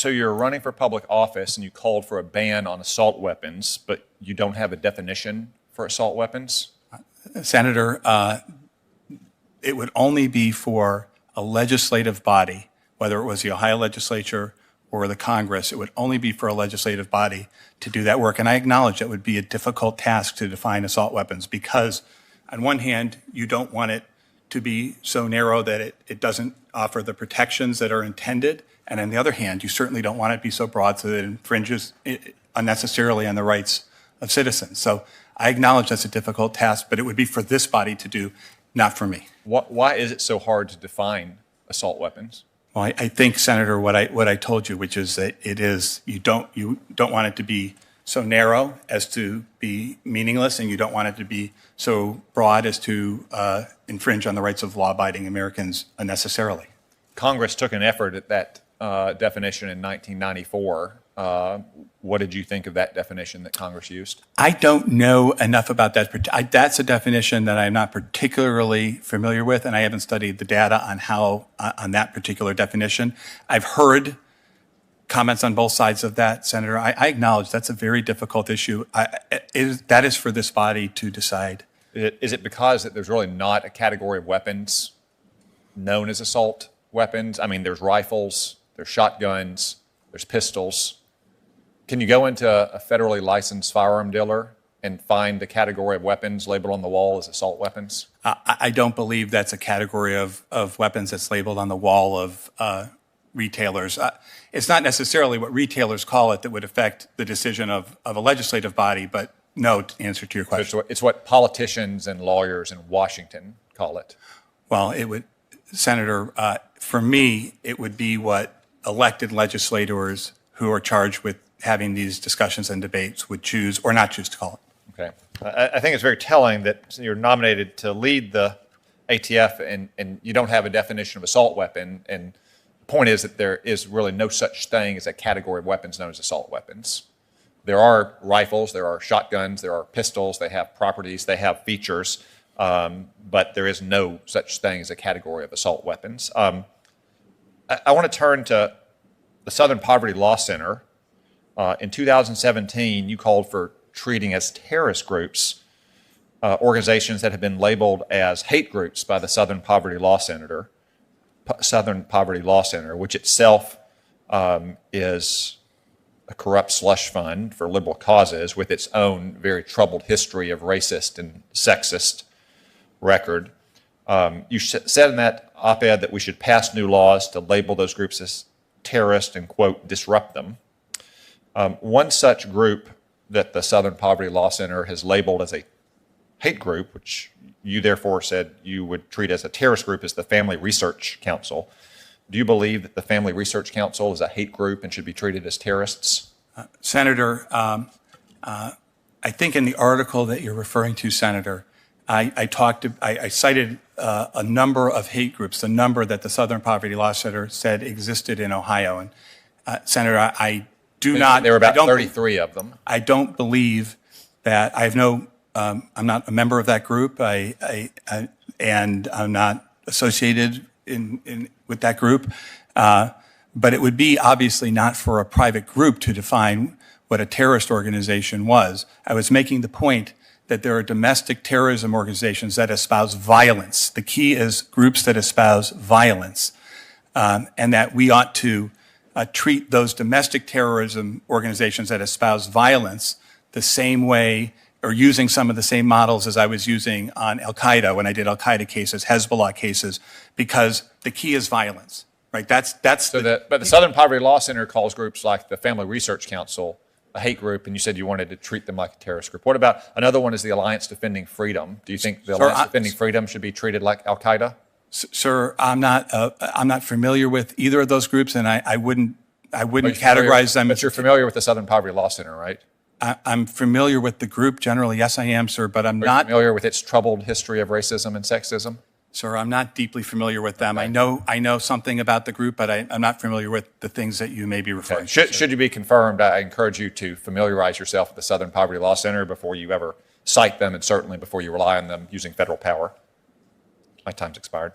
So you're running for public office and you called for a ban on assault weapons, but you don't have a definition for assault weapons? Senator, it would only be for a legislative body, whether it was the Ohio legislature or the Congress. It would only be for a legislative body to do that work. And I acknowledge that would be a difficult task to define assault weapons because, on one hand, you don't want it to be so narrow that it doesn't offer the protections that are intended. And on the other hand, you certainly don't want it to be so broad so that it infringes unnecessarily on the rights of citizens. So I acknowledge that's a difficult task, but it would be for this body to do, not for me. Why is it so hard to define assault weapons? Well, I think, Senator, what I told you, which is that you don't want it to be so narrow as to be meaningless, and you don't want it to be so broad as to infringe on the rights of law-abiding Americans unnecessarily. Congress took an effort at that definition in 1994. What did you think of that definition that Congress used? I don't know enough about that. That's a definition that I'm not particularly familiar with, and I haven't studied the data on that particular definition. I've heard comments on both sides of that, Senator. I acknowledge that's a very difficult issue. That is for this body to decide. Is it because that there's really not a category of weapons known as assault weapons? I mean, there's rifles, there's shotguns, there's pistols. Can you go into a federally licensed firearm dealer and find the category of weapons labeled on the wall as assault weapons? I don't believe that's a category of weapons that's labeled on the wall of retailers. It's not necessarily what retailers call it that would affect the decision of a legislative body, but no, to answer to your question. So it's what politicians and lawyers in Washington call it. Well, it would, Senator, for me, it would be what elected legislators who are charged with having these discussions and debates would choose or not choose to call it. Okay. I think it's very telling that you're nominated to lead the ATF and you don't have a definition of assault weapon. And the point is that there is really no such thing as a category of weapons known as assault weapons. There are rifles, there are shotguns, there are pistols, they have properties, they have features, but there is no such thing as a category of assault weapons. I want to turn to the Southern Poverty Law Center. In 2017, you called for treating as terrorist groups organizations that have been labeled as hate groups by the Southern Poverty Law Center, which itself is a corrupt slush fund for liberal causes with its own very troubled history of racist and sexist record. You said in that op-ed that we should pass new laws to label those groups as terrorist and, quote, disrupt them. One such group that the Southern Poverty Law Center has labeled as a hate group, which you therefore said you would treat as a terrorist group, is the Family Research Council. Do you believe that the Family Research Council is a hate group and should be treated as terrorists? Senator, I think in the article that you're referring to, Senator, I cited a number of hate groups, the number that the Southern Poverty Law Center said existed in Ohio. And Senator, I do not. There were about 33 of them. I don't believe that. I have no. I'm not a member of that group. And I'm not associated with that group. But it would be obviously not for a private group to define what a terrorist organization was. I was making the point that there are domestic terrorism organizations that espouse violence. The key is groups that espouse violence, and that we ought to treat those domestic terrorism organizations that espouse violence the same way or using some of the same models as I was using on al-Qaeda when I did al-Qaeda cases, Hezbollah cases, because the key is violence, right? But the Southern Poverty Law Center calls groups like the Family Research Council a hate group, and you said you wanted to treat them like a terrorist group. What about another one is the Alliance Defending Freedom? Do you think the Alliance Defending Freedom should be treated like al-Qaeda? Sir, I'm not familiar with either of those groups, and I wouldn't categorize them. But you're familiar with the Southern Poverty Law Center, right? I'm familiar with the group generally. Yes, I am, sir, but I'm not familiar with its troubled history of racism and sexism. Sir, I'm not deeply familiar with them. Okay. I know something about the group, but I'm not familiar with the things that you may be referring to. Should you be confirmed, I encourage you to familiarize yourself with the Southern Poverty Law Center before you ever cite them, and certainly before you rely on them using federal power. My time's expired.